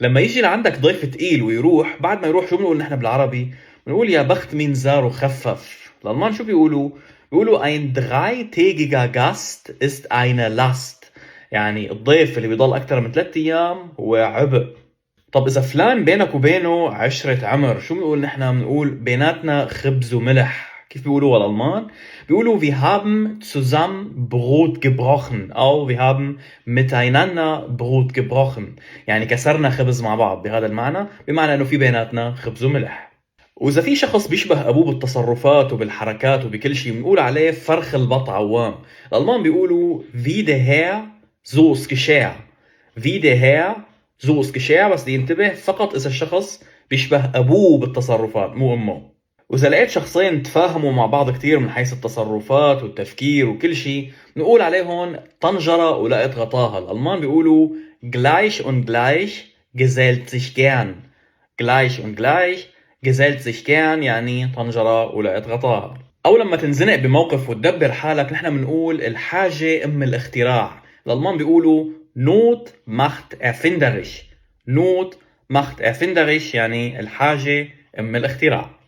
لما يجي لعندك ضيف تقيل ويروح، بعد ما يروح شو بنقول نحن بالعربي؟ بنقول يا بخت مين زار وخفف. الألمان شو بيقولوا؟ بيقولوا ein dreitägiger Gast ist eine Last. يعني الضيف اللي بيضل أكثر من 3 أيام هو عبء. طب إذا فلان بينك وبينه عشرة عمر، شو بنقول نحن؟ بنقول بيناتنا خبز وملح. كيف بيقولوا الألمان؟ بيقولوا wir haben zusammen Brot gebrochen أو wir haben miteinander Brot gebrochen. يعني كسرنا خبز مع بعض بهذا المعنى، بمعنى إنه في بيناتنا خبز وملح. وإذا في شخص بيشبه أبوه بالتصرفات وبالحركات وبكل شيء، بنقول عليه فرخ البط عوام. الألمان بيقولوا wie der Herr so ist geschehen. wie der Herr so ist geschehen، بس ينتبه فقط إذا الشخص بيشبه أبوه بالتصرفات مو أمه. وإذا لقيت شخصين تفاهموا مع بعض كتير من حيث التصرفات والتفكير وكل شيء، نقول عليهم طنجرة ولقت غطاها. الألمان بيقولوا gleich und gleich gesellt sich gern. gleich und gleich gesellt sich gern يعني طنجرة ولقت غطاها. أو لما تنزنق بموقف وتدبر حالك، نحن بنقول الحاجة أم الاختراع. الألمان بيقولوا Not macht erfinderisch. Not macht erfinderisch يعني الحاجة أم الاختراع.